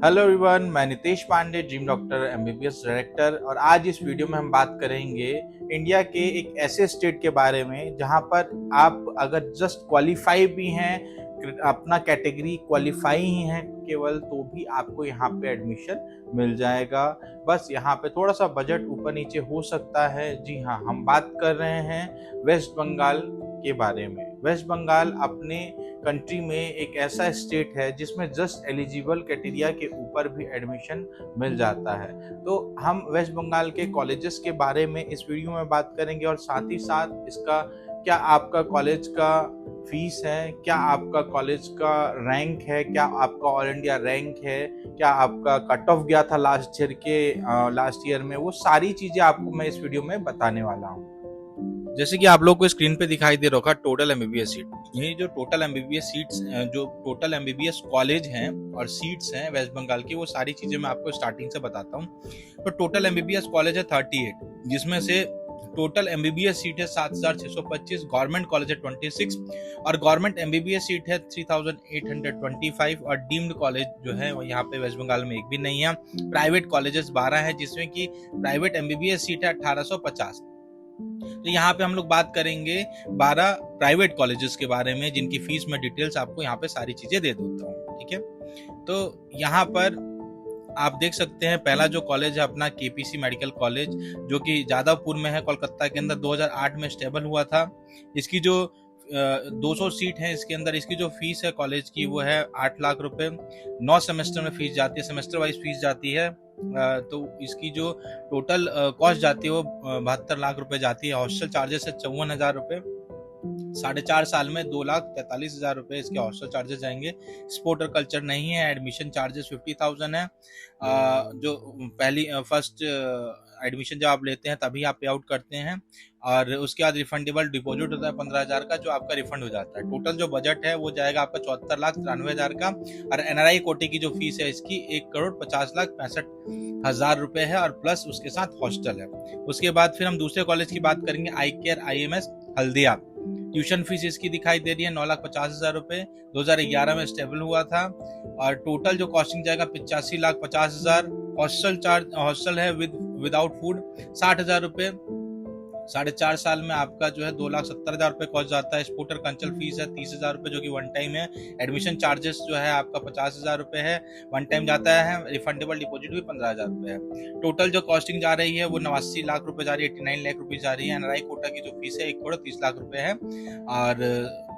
Hello everyone, मैं Nitesh Pandey, dream doctor MBBS director. और आज इस वीडियो में हम बात करेंगे इंडिया के एक ऐसे स्टेट के बारे में जहां पर आप अगर जस्ट क्वालिफाई भी हैं, अपना कैटेगरी क्वालिफाई ही हैं केवल, तो भी आपको यहाँ पे एडमिशन मिल जाएगा। बस यहाँ पे थोड़ा सा बजट ऊपर नीचे हो सकता है। जी हाँ, हम बात कर रहे हैं वेस्ट बंगाल के बारे में। वेस्ट बंगाल अपने कंट्री में एक ऐसा स्टेट है जिसमें जस्ट एलिजिबल क्राइटेरिया के ऊपर भी एडमिशन मिल जाता है। तो हम वेस्ट बंगाल के कॉलेजेस के बारे में इस वीडियो में बात करेंगे और साथ ही साथ इसका क्या आपका कॉलेज का फीस है, क्या आपका कॉलेज का रैंक है, क्या आपका ऑल इंडिया रैंक है, क्या आपका कट ऑफ गया था लास्ट ईयर में, वो सारी चीजें आपको मैं इस वीडियो में बताने वाला हूँ। जैसे कि आप लोग को स्क्रीन पे दिखाई दे रहा होगा टोटल एमबीबीएस सीट। ये जो टोटल एमबीबीएस सीट्स, जो टोटल एमबीबीएस कॉलेज हैं और सीट्स हैं वेस्ट बंगाल की, वो सारी चीजें मैं आपको स्टार्टिंग से बताता हूँ। तो टोटल एमबीबीएस कॉलेज है 38, जिसमें से टोटल एमबीबीएस सीट है 7625, गवर्नमेंट कॉलेज है 26 और गवर्नमेंट एमबीबीएस सीट है 3825 और डीम्ड कॉलेज जो है वो यहाँ पे वेस्ट बंगाल में एक भी नहीं है। प्राइवेट कॉलेजेस 12 है, जिसमें कि प्राइवेट एमबीबीएस सीट है 1850। तो यहाँ पे हम लोग बात करेंगे 12 प्राइवेट कॉलेजेस के बारे में, जिनकी फीस में डिटेल्स आपको यहाँ पे सारी चीजें दे देता हूँ। ठीक है, तो यहाँ पर आप देख सकते हैं पहला जो कॉलेज है अपना केपीसी मेडिकल कॉलेज, जो कि जादवपुर में है, कोलकाता के अंदर 2008 में स्टेबल हुआ था। इसकी जो 200 सीट है इसके अंदर, इसकी जो फीस है कॉलेज की वो है 8 लाख रुपए। 9 सेमेस्टर में फीस जाती है, सेमेस्टर वाइज फीस जाती है। तो इसकी जो टोटल कॉस्ट जाती है वो 72 लाख रुपए जाती है। हॉस्टल चार्जेस है 54,000 रुपए। 4.5 साल में 2,43,000 रुपए इसके हॉस्टल चार्जेस जाएंगे। स्पोर्ट और कल्चर नहीं है। एडमिशन चार्जेस 50,000 है। जो पहली फर्स्ट एडमिशन जब आप लेते हैं तभी आप पे आउट करते हैं, और उसके बाद रिफंडेबल डिपॉजिट होता है 15,000 का, जो आपका रिफंड हो जाता है। टोटल जो बजट है वो जाएगा आपका 74,93,000 का। और एनआरआई कोटे की जो फीस है इसकी 1,50,65,000 रुपए है, और प्लस उसके साथ हॉस्टल है। उसके बाद फिर हम दूसरे कॉलेज की बात करेंगे, I care IMS Haldia. Tuition fees इसकी दिखाई दे रही है 9,50,000 रुपए। 2011 में स्टेबल हुआ था, और टोटल जो कॉस्टिंग जाएगा 85,50,000। हॉस्टल है विदाउट फूड 60,000 रुपए। 4.5 साल में आपका जो है 2,70,000 रुपए कॉस्ट जाता है। स्पोर्टर कंचल फीस है 30,000 रुपए, जो कि वन टाइम है। एडमिशन चार्जेस जो है आपका 50,000 रुपए है, वन टाइम जाता है। रिफंडेबल डिपॉजिट भी 15,000 रुपए है। टोटल जो कॉस्टिंग जा रही है वो 89 लाख रुपए जा रही है, 89 लाख रुपए जा रही है। एनआरआई कोटा की जो फीस है 1,30,00,000 रुपए है, और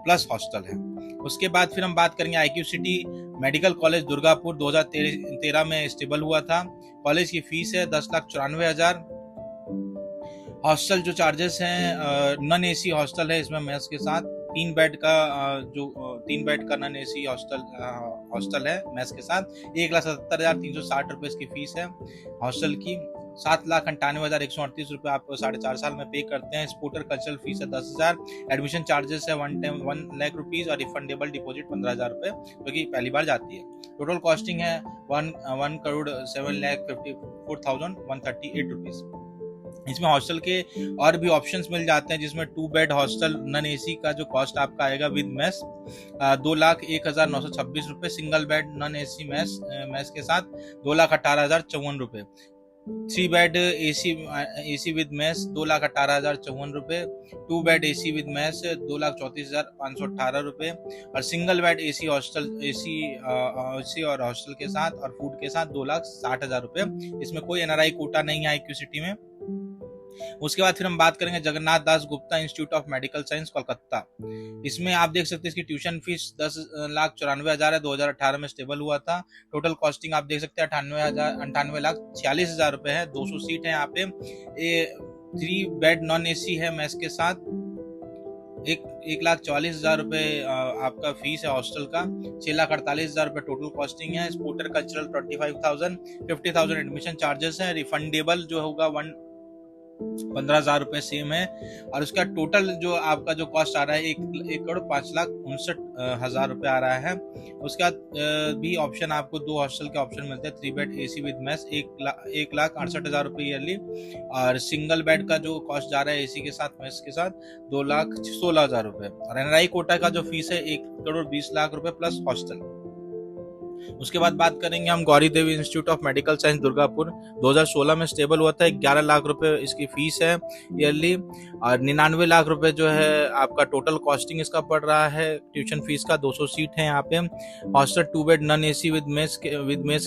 प्लस हॉस्टल है। उसके बाद फिर हम बात करेंगे IQ city medical college Durgapur, 2013 में स्टेबल हुआ था। कॉलेज की फीस है 10,94,000। हॉस्टल जो चार्जेस हैं, नॉन AC हॉस्टल है इसमें मेस के साथ। 3 बेड का नॉन AC हॉस्टल है मेस के साथ। 1,77,360 रुपए इसकी फीस है हॉस्टल की। 7,98,138 रुपए आप 4.5 साल में पे करते हैं। स्पोर्टर कल्चरल फीस है 10,000। एडमिशन चार्जेस है 1 लाख रुपीज, और रिफंडेबल डिपॉजिट 15,000 रुपए, जो कि पहली बार जाती है। टोटल कॉस्टिंग है 1,07,54,138 रुपीज। इसमें हॉस्टल के और भी ऑप्शंस मिल जाते हैं, जिसमें 2 बेड हॉस्टल नॉन AC का जो कॉस्ट आपका आएगा विद मेस 2,01,926 रुपए। Single bed non AC mess के साथ 2,18,054 रुपए। 3 बेड AC विद मेस 2,18,054 रुपए। 2 बेड AC विद मेस 2,34,518 रुपए। और सिंगल बेड AC और हॉस्टल के साथ और फूड के साथ 2,60,000 रुपए। इसमें कोई NRI कोटा नहीं है IQ सिटी में। उसके बाद फिर हम बात करेंगे Jagannath Das Gupta institute of medical science Kolkata. इसमें आप देख सकते हैं इसकी ट्यूशन फीस 10,94,000 है, 2018 में स्टेबल हुआ था। टोटल कॉस्टिंग आप देख सकते हैं 98,46,000 रुपए है। 200 सीट है यहाँ पे। 3 बेड नॉन AC है मेस के साथ। 1,44,000 रुपए आपका फीस है हॉस्टल का। 6,48,000 रुपए टोटल कॉस्टिंग है। Sportster cultural 25,000। 50,000 एडमिशन चार्जेस है। रिफंडेबल जो होगा 15,000 रुपए सेम है। और उसका टोटल जो आपका जो कॉस्ट आ रहा है 1,05,59,000 रुपए आ रहा है। उसका भी ऑप्शन आपको 2 हॉस्टल के ऑप्शन मिलते हैं। 3 बेड AC विद मेस 1,68,000 रुपए ईयरली। और सिंगल बेड का जो कॉस्ट जा रहा है AC के साथ मेस के साथ 2,16,000 रुपए। और NRI कोटा का जो फीस है 1,20,00,000 रुपए प्लस हॉस्टल। उसके बाद बात करेंगे हम Gauri Devi institute of medical science Durgapur. 2016 में स्टेबल हुआ था। 11 लाख रुपए इसकी फीस है ईयरली, और 99 लाख रुपए जो है आपका टोटल कॉस्टिंग इसका पड़ रहा है ट्यूशन फीस का। 200 सीट है यहाँ पे। Hostel 2 bed non AC with mess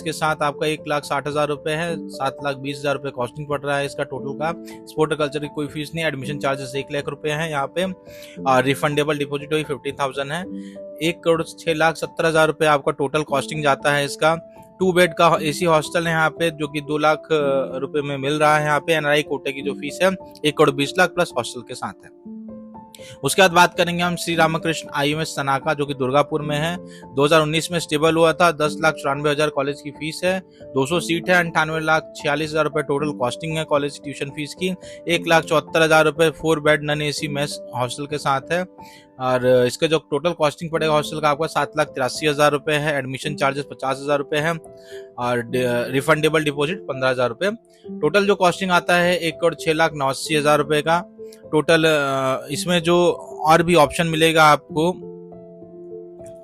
के साथ आपका 1,60,000 रुपए है। 7,20,000 रुपए कॉस्टिंग पड़ रहा है इसका टोटल का। स्पोर्ट कल्चर की कोई फीस नहीं। एडमिशन चार्जेस 1 लाख रुपए है यहाँ पे, और रिफंडेबल डिपॉजिट वही 15,000 है। 1,06,70,000 रुपए आपका टोटल कॉस्टिंग जाता है इसका। 2 बेड का एसी हॉस्टल है यहाँ पे, जो कि 2 लाख रुपए में मिल रहा है यहाँ पे। एनआरआई कोटे की जो फीस है 1,20,00,000 प्लस हॉस्टल के साथ है। उसके बाद बात करेंगे हम श्री रामकृष्ण आईएमएस सनाका, जो कि दुर्गापुर में है। 2019 में स्टेबल हुआ था। 10,94,000 कॉलेज की फीस है। 200 सीट है। 98,46,000 रुपए टोटल कॉस्टिंग है कॉलेज ट्यूशन फीस की। 1,74,000 रुपए 4 bed non AC mess hostel के साथ है। और इसका जो टोटल कॉस्टिंग पड़ेगा हॉस्टल का आपका 7,83,000 रुपए है। एडमिशन चार्जेस 50,000 रुपए है, और रिफंडेबल डिपॉजिट 15,000 रुपए। टोटल जो कॉस्टिंग आता है 1,06,89,000 रुपए का टोटल। इसमें जो और भी ऑप्शन मिलेगा आपको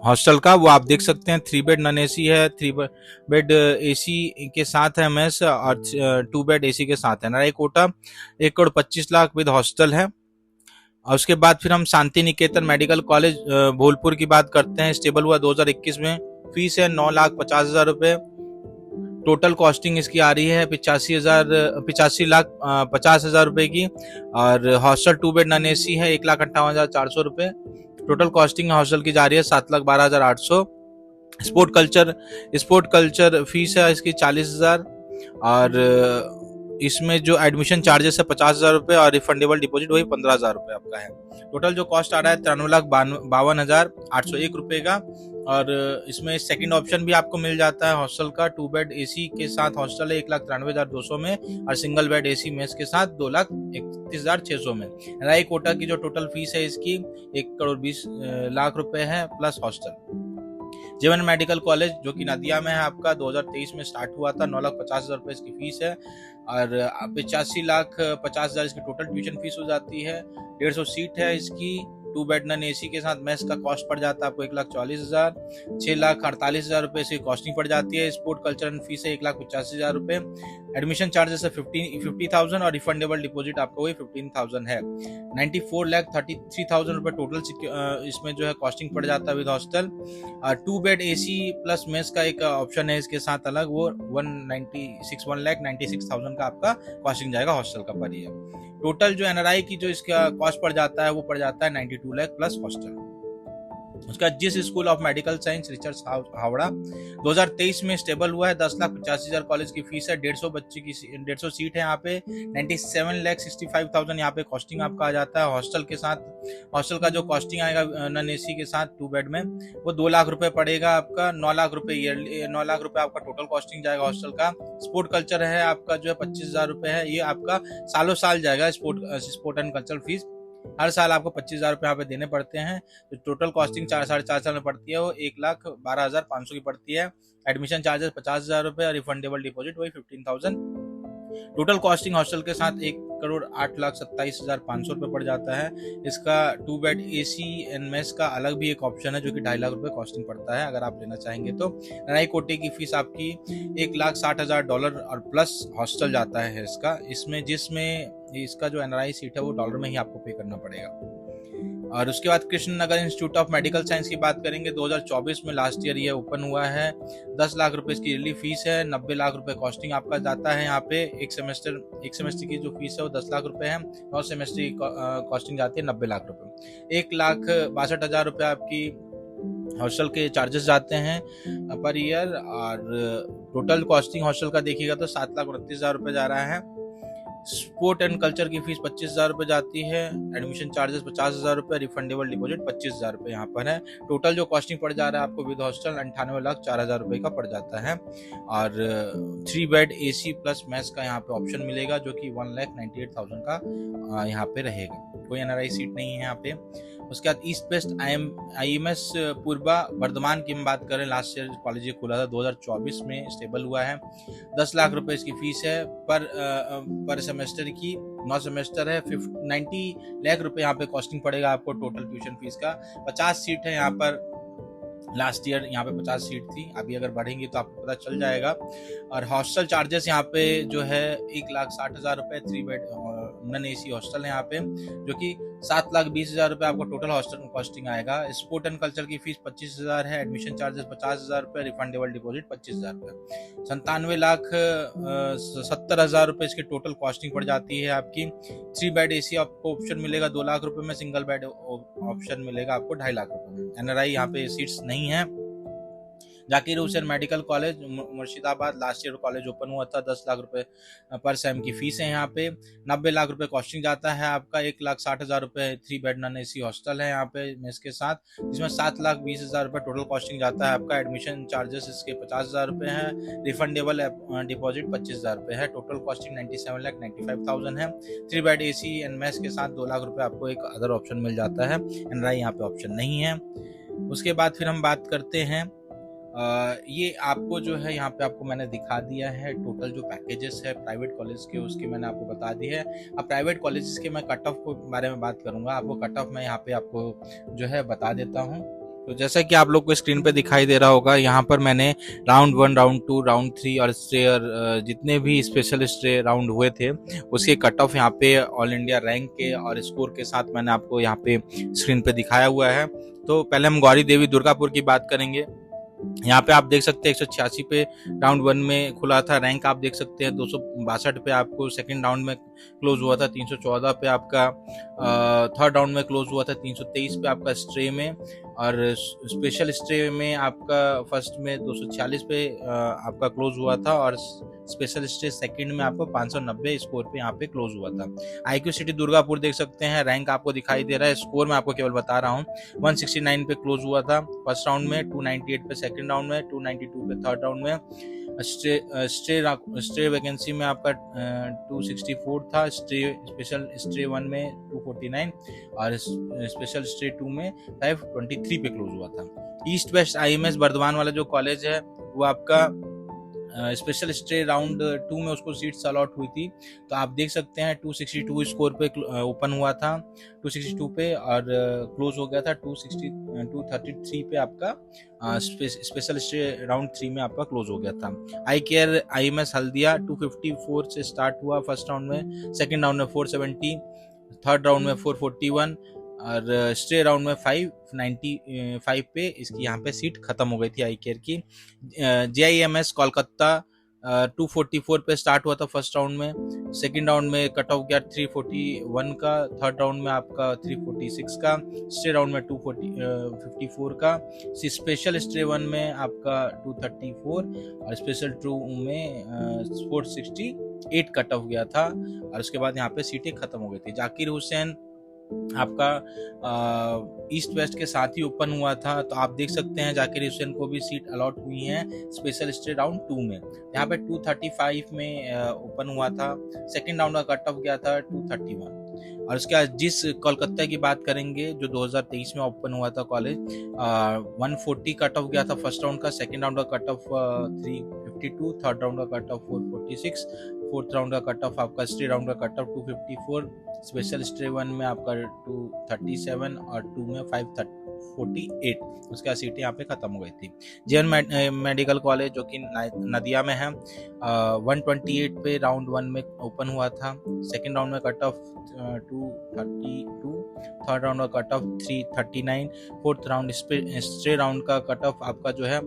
हॉस्टल का, वो आप देख सकते हैं। 3 बेड नॉन एसी है, 3 बेड एसी के साथ है मेस, और 2 बेड एसी के साथ है। एनआरआई कोटा 1,25,00,000 विद हॉस्टल है। और उसके बाद फिर हम शांति निकेतन मेडिकल कॉलेज भोलपुर की बात करते हैं। स्टेबल हुआ 2021 में। फीस है 9,50,000 रुपए। टोटल कॉस्टिंग इसकी आ रही है 85,50,50,000 रुपए की, और हॉस्टल 2 बेड नॉन एसी है 1,58,400 रुपए। टोटल कॉस्टिंग हॉस्टल की जा रही है 7,12,800। स्पोर्ट कल्चर फीस है इसकी 40,000, और इसमें जो एडमिशन चार्जेस है 50,000 रुपए, और रिफंडेबल डिपॉजिट वही 15,000 रुपए आपका है। टोटल जो कॉस्ट आ रहा है 93,52,801 रुपए का। और इसमें सेकंड ऑप्शन भी आपको मिल जाता है हॉस्टल का। 2 बेड एसी के साथ हॉस्टल है 1,93,200 में, और सिंगल बेड एसी मेस के साथ 2,31,600 में। एनआरआई कोटा की जो टोटल फीस है इसकी 1,20,00,000 रुपए है प्लस हॉस्टल। जीवन मेडिकल कॉलेज जो कि नदिया में है आपका, 2023 में स्टार्ट हुआ था। 9,50,000 रुपए इसकी फीस है, और 85,50,000 इसकी टोटल ट्यूशन फीस हो जाती है। 150 सीट है इसकी। 2 बेड नॉन एसी के साथ मेस का कॉस्ट पड़ जाता है आपको 1,44,000। 6,48,000 रुपए इसकी कॉस्टिंग पड़ जाती है। स्पोर्ट कल्चर फीस है 1,85,000 रुपए। एडमिशन चार्जेस है 50,000, और रिफंडेबल डिपॉजिट आपको वही 15,000 है। 94,33,000 रुपए टोटल इसमें जो है कॉस्टिंग पड़ जाता है with hostel. 2 bed AC plus mess का एक ऑप्शन है इसके साथ अलग, वो 1,96,000 का आपका कॉस्टिंग जाएगा हॉस्टल का पर ईयर। टोटल जो एनआरआई की जो इसका कॉस्ट पड़ जाता है वो पड़ जाता है 92 लाख प्लस हॉस्टल। उसका जिस school of medical science research Howrah 2023 में स्टेबल हुआ है। 10,85,000 कॉलेज की फीस है। 150 बच्चे की 150 सीट है यहाँ पे। 97,65,000 यहाँ पे कॉस्टिंग आपका आ जाता है हॉस्टल के साथ। हॉस्टल का जो कॉस्टिंग आएगा नॉन एसी के साथ 2 बेड में, वो 2 लाख रुपए पड़ेगा आपका। 9 लाख रुपए ईयरली, 9 लाख रुपए आपका टोटल कॉस्टिंग जाएगा हॉस्टल का। स्पोर्ट कल्चर है आपका जो है 25,000 रुपए है। ये आपका सालों साल जाएगा। स्पोर्ट एंड कल्चरल फीस हर साल आपको 25,000 रुपए यहाँ पे देने पड़ते हैं। तो टोटल कॉस्टिंग 4-4.5 साल में पड़ती है, वो 1,12,500 की पड़ती है। एडमिशन चार्जेस 50,000 रुपए, और रिफंडेबल डिपॉजिट वही 15,000। टोटल कॉस्टिंग हॉस्टल के साथ 1,08,27,500 रुपए पड़ जाता है। इसका 2 बेड एसी एंड मेस का अलग भी एक ऑप्शन है जो कि 2.5 लाख रुपए कॉस्टिंग पड़ता है अगर आप लेना चाहेंगे तो। एनआरआई कोटे की फीस आपकी $1,60,000 और प्लस हॉस्टल जाता है इसका। जिसमें इसका जो एनआरआई सीट है वो डॉलर में ही आपको पे करना पड़ेगा। और उसके बाद कृष्ण नगर इंस्टीट्यूट ऑफ मेडिकल साइंस की बात करेंगे। 2024 में लास्ट ईयर ये ओपन हुआ है। 10 लाख रुपए इसकी ईयरली फीस है। 90 लाख रुपए कॉस्टिंग आपका जाता है यहाँ पे। एक सेमेस्टर की जो फीस है वो 10 लाख रुपए है। 9 सेमेस्टर की कॉस्टिंग जाती है 90 लाख रुपए। 1,62,000 रुपए आपकी हॉस्टल के चार्जेस जाते हैं पर ईयर। और टोटल कॉस्टिंग हॉस्टल का देखिएगा तो 7,29,000 रुपए जा रहा है। स्पोर्ट एंड कल्चर की फीस 25,000 रुपए जाती है। एडमिशन चार्जेस 50,000 रुपए, रिफंडेबल डिपॉजिट 25,000 रुपए यहाँ पर है। टोटल जो कॉस्टिंग पड़ जा रहा है आपको विद हॉस्टल 98,04,000 रुपए का पड़ जाता है। और 3 बेड एसी प्लस मेस का यहाँ पे ऑप्शन मिलेगा जो कि 1,98,000 का यहाँ पे रहेगा। कोई एनआरआई सीट नहीं है यहाँ पे। उसके बाद ईस्ट वेस्ट IMS पूर्वा वर्धमान की हम बात करें, लास्ट ईयर कॉलेज खुला था 2024 में स्टेबल हुआ है। 10 लाख रुपए इसकी फीस है पर सेमेस्टर की। 9 सेमेस्टर है। 90 लाख रुपए यहाँ पे कॉस्टिंग पड़ेगा आपको टोटल ट्यूशन फीस का। 50 सीट है यहाँ पर। लास्ट ईयर यहाँ पे 50 सीट थी, अभी अगर बढ़ेंगी तो आपको पता चल जाएगा। और हॉस्टल चार्जेस यहाँ पे जो है 1,60,000 रुपये 3 बेड नॉन AC हॉस्टल है यहाँ पे, जो कि 7,20,000 रुपये आपको टोटल हॉस्टल कॉस्टिंग आएगा। स्पोर्ट एंड कल्चर की फीस 25,000 है, एडमिशन चार्जेस 50,000 रुपये, रिफंडेबल डिपॉजिट 25,000 रुपये, 97,70,000 रुपये इसकी टोटल कॉस्टिंग पड़ जाती है आपकी। 3 बेड AC आपको ऑप्शन मिलेगा 2 लाख रुपए में, सिंगल बेड ऑप्शन मिलेगा आपको 2.5 लाख रुपए में। NRI यहाँ पे सीट्स नहीं है। Zakir Hussain medical college Murshidabad, last year college open हुआ था, 10 लाख रुपए पर सेम की फीस है यहाँ पे। 90 लाख रुपए कॉस्टिंग जाता है आपका, 1,60,000 रुपए 3 बेड नॉन AC हॉस्टल है यहाँ पे मेस के साथ, जिसमें 7,20,000 रुपए टोटल कॉस्टिंग जाता है आपका। एडमिशन चार्जेस इसके 50,000 रुपए है, रिफंडेबल डिपॉजिट 25,000 रुपए है, टोटल कॉस्टिंग 97,95,000 है। 3 बेड AC एंड मेस के साथ 2 लाख रुपए आपको एक अदर ऑप्शन मिल जाता है। NRI यहाँ पे ऑप्शन नहीं है। उसके बाद फिर हम बात करते हैं ये आपको जो है यहाँ पे आपको मैंने दिखा दिया है टोटल जो पैकेजेस है प्राइवेट कॉलेज के, उसके मैंने आपको बता दी है। अब प्राइवेट कॉलेजेस के मैं कट ऑफ के बारे में बात करूंगा, आपको कट ऑफ मैं यहाँ पे आपको जो है बता देता हूँ। तो जैसा कि आप लोग को स्क्रीन पे दिखाई दे रहा होगा, यहाँ पर मैंने राउंड 1, राउंड 2, राउंड 3 और स्टे जितने भी स्पेशल स्टे राउंड हुए थे उसके कट ऑफ यहाँ पे ऑल इंडिया रैंक के और स्कोर के साथ मैंने आपको यहाँ पे स्क्रीन पे दिखाया हुआ है। तो पहले हम गौरी देवी दुर्गापुर की बात करेंगे। यहाँ पे आप देख सकते हैं 186 पे राउंड 1 में खुला था रैंक, आप देख सकते हैं 262 पे आपको सेकंड राउंड में क्लोज हुआ था, 314 पे आपका थर्ड राउंड में क्लोज हुआ था, 323 पे आपका स्ट्रे में, और स्पेशल स्ट्रे में आपका फर्स्ट में 246 पे आपका क्लोज हुआ था, और स्पेशल स्ट्रे सेकंड में आपको 590 स्कोर पे यहाँ पे क्लोज हुआ था। IQ सिटी दुर्गापुर देख सकते हैं, रैंक आपको दिखाई दे रहा है, स्कोर मैं आपको केवल बता रहा हूँ। 169 पे क्लोज हुआ था फर्स्ट राउंड में, 298 पे सेकंड राउंड में, 292 पे थर्ड राउंड में। स्ट्रे वैकेंसी में आपका 264 था, स्पेशल स्ट्रे 1 में 249 और स्पेशल स्ट्रे 2 में 523 पे क्लोज हुआ था। ईस्ट वेस्ट IMS बर्धमान वाला जो कॉलेज है वो आपका स्पेशल स्टे राउंड 2 में उसको सीट्स अलॉट हुई थी, तो आप देख सकते हैं 262 स्कोर पे ओपन हुआ था, 262 पे, और क्लोज हो गया था 233 पे आपका स्पेशल स्टे राउंड 3 में आपका क्लोज हो गया था। आई केयर IMS हल्दिया 254 से स्टार्ट हुआ फर्स्ट राउंड में, सेकेंड राउंड में 470, थर्ड राउंड में 441 और स्टे राउंड में 595 पे इसकी यहाँ पे सीट खत्म हो गई थी आई केयर की। JIMS कोलकाता 244 पे स्टार्ट हुआ था फर्स्ट राउंड में, सेकंड राउंड में कट ऑफ गया 341 का, थर्ड राउंड में आपका 346 का, स्टे राउंड में 254 का, स्पेशल स्टे 1 में आपका 234 और स्पेशल 2 में 468 कट ऑफ गया था, और उसके बाद यहाँ पे सीटें खत्म हो गई थी। जाकिर हुसैन आपका ईस्ट वेस्ट के साथ ही ओपन हुआ था, तो आप देख सकते हैं जाकिर हुसैन को भी सीट अलॉट हुई है स्पेशल स्टे राउंड 2 में। यहाँ पे 235 में ओपन हुआ था, सेकंड राउंड का कट ऑफ गया था 231। और उसके बाद जिस कोलकाता की बात करेंगे जो 2023 में ओपन हुआ था कॉलेज, 140 कट ऑफ गया था फर्स्ट राउंड का, सेकंड राउंड का कट ऑफ 352, थर्ड राउंड का कट ऑफ 446, फोर्थ राउंड का कट ऑफ आपका स्टे राउंड का कट ऑफ 254, स्पेशल स्टे 1 में आपका 237 और 2 में 548, उसका सीटें यहाँ पे खत्म हो गई थी। JN मेडिकल कॉलेज जो कि नदिया में है, 128 पे राउंड 1 में ओपन हुआ था, सेकेंड राउंड में कट ऑफ 232, थर्ड राउंड का cut off 339, fourth round stay round का कट ऑफ आपका जो है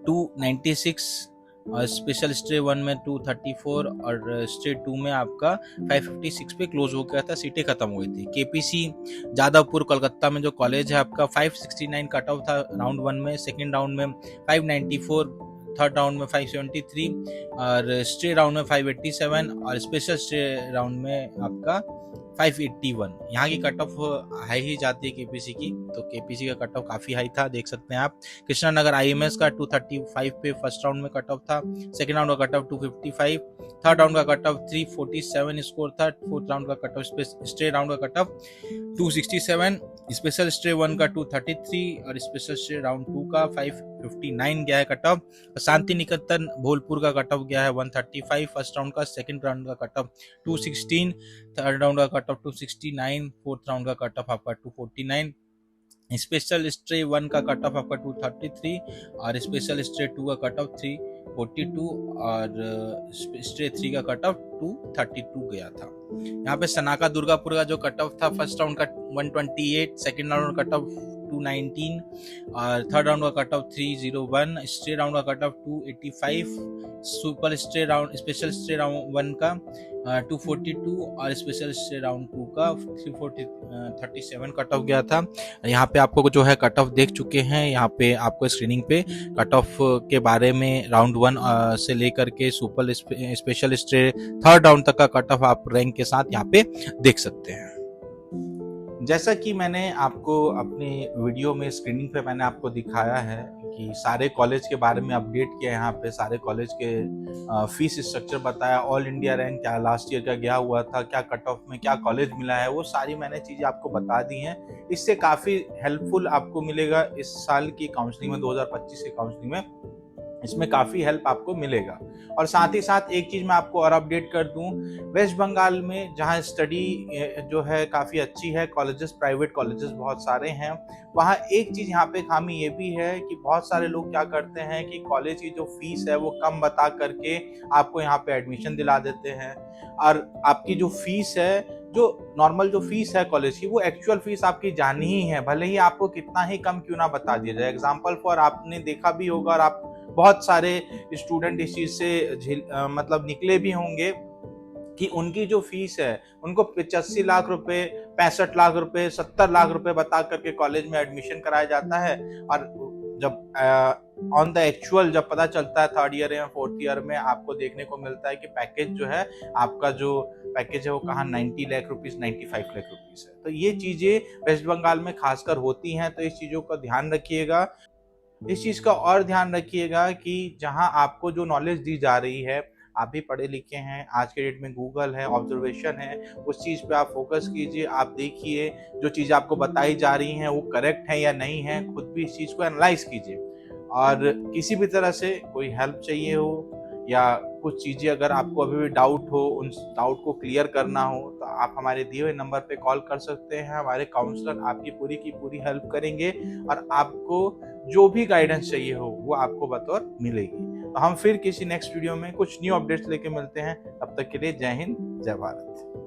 296 और स्पेशल स्टे 1 में 234 और स्टे 2 में आपका 556 पे क्लोज हो गया था, सीटें खत्म हो गई थी। KPC जादवपुर कोलकाता में जो कॉलेज है आपका 569 कट ऑफ था राउंड 1 में, सेकेंड राउंड में 594, थर्ड राउंड में 573 और स्टे राउंड में 587 और स्पेशल स्टे राउंड में आपका 581। यहाँ की कट ऑफ हाई ही जाती है KPC की, तो KPC का कट ऑफ काफी हाई था, देख सकते हैं आप। कृष्णा नगर IMS का 235 पे फर्स्ट राउंड में कट ऑफ था, सेकेंड राउंड का कट ऑफ 255, थर्ड राउंड का कट ऑफ 347 स्कोर था, फोर्थ राउंड का कट ऑफ स्टे राउंड का कट ऑफ 267, स्पेशल स्टे 1 का 233 और स्पेशल स्टे राउंड 2 का 559 गया है कट ऑफ। शांति निकेतन भोलपुर का कट ऑफ गया है 135 फर्स्ट राउंड का, सेकंड राउंड का कट ऑफ 216, थर्ड राउंड का कट ऑफ 269, फोर्थ राउंड का कट ऑफ आपका 249 स्पेशल स्ट्रे 1 का कट ऑफ आपका 233 और स्पेशल स्ट्रे 2 का कट ऑफ 342 और स्ट्रे 3 का कट ऑफ 232 गया था। यहाँ पे सनाका दुर्गापुर का जो कट ऑफ था फर्स्ट राउंड का 128, सेकेंड राउंड का कट ऑफ 219 और थर्ड राउंड का कट ऑफ 301, स्ट्रे राउंड का cut off 285, super stray round special stray round 1 का 242 और स्पेशल स्ट्रे राउंड 2 का 337 कट ऑफ गया था। यहाँ पे आपको जो है कट ऑफ देख चुके हैं, यहाँ पे आपको स्क्रीनिंग पे कट ऑफ के बारे में राउंड 1 से लेकर के super special stray third round तक का कट ऑफ आप रैंक के साथ यहाँ पे देख सकते हैं। जैसा कि मैंने आपको अपने वीडियो में स्क्रीनिंग पे मैंने आपको दिखाया है कि सारे कॉलेज के बारे में अपडेट किया, यहाँ पे सारे कॉलेज के फीस स्ट्रक्चर बताया, ऑल इंडिया रैंक क्या लास्ट ईयर का गया हुआ था, क्या कट ऑफ में क्या कॉलेज मिला है, वो सारी मैंने चीज़ें आपको बता दी हैं। इससे काफ़ी हेल्पफुल आपको मिलेगा इस साल की काउंसलिंग में, 2025 की काउंसलिंग में इसमें काफ़ी हेल्प आपको मिलेगा। और साथ ही साथ एक चीज़ मैं आपको और अपडेट कर दूं, वेस्ट बंगाल में जहां स्टडी जो है काफ़ी अच्छी है, कॉलेजेस प्राइवेट कॉलेजेस बहुत सारे हैं, वहां एक चीज़ यहाँ पे खामी ये भी है कि बहुत सारे लोग क्या करते हैं कि कॉलेज की जो फीस है वो कम बता करके आपको यहाँ पे एडमिशन दिला देते हैं, और आपकी जो फीस है, जो नॉर्मल जो फीस है कॉलेज की, वो एक्चुअल फीस आपकी जानी ही है, भले ही आपको कितना ही कम क्यों ना बता दिया जाए। एग्जाम्पल फॉर आपने देखा भी होगा और आप बहुत सारे स्टूडेंट इस चीज से मतलब निकले भी होंगे कि उनकी जो फीस है उनको 85 लाख रुपए, 65 लाख रुपए, 70 लाख रुपए बता करके कॉलेज में एडमिशन कराया जाता है, और जब ऑन द एक्चुअल जब पता चलता है थर्ड ईयर या फोर्थ ईयर में, आपको देखने को मिलता है कि पैकेज जो है, आपका जो पैकेज है वो कहाँ 90 लाख रुपीस, 95 लाख रुपीस है। तो ये चीजें वेस्ट बंगाल में खासकर होती हैं, तो इस चीजों का ध्यान रखिएगा। इस चीज का और ध्यान रखिएगा कि जहां आपको जो नॉलेज दी जा रही है, आप भी पढ़े लिखे हैं, आज के डेट में गूगल है, ऑब्जर्वेशन है, उस चीज पे आप फोकस कीजिए, आप देखिए जो चीज आपको बताई जा रही है वो करेक्ट है या नहीं है, खुद भी इस चीज को एनालाइज कीजिए। और किसी भी तरह से कोई हेल्प चाहिए हो या कुछ चीज़ें अगर आपको अभी भी डाउट हो, उन डाउट को क्लियर करना हो, तो आप हमारे दिए हुए नंबर पे कॉल कर सकते हैं। हमारे काउंसलर आपकी पूरी की पूरी हेल्प करेंगे और आपको जो भी गाइडेंस चाहिए हो वो आपको बतौर मिलेगी। तो हम फिर किसी नेक्स्ट वीडियो में कुछ न्यू अपडेट्स लेके मिलते हैं, तब तक के लिए जय हिंद, जय भारत।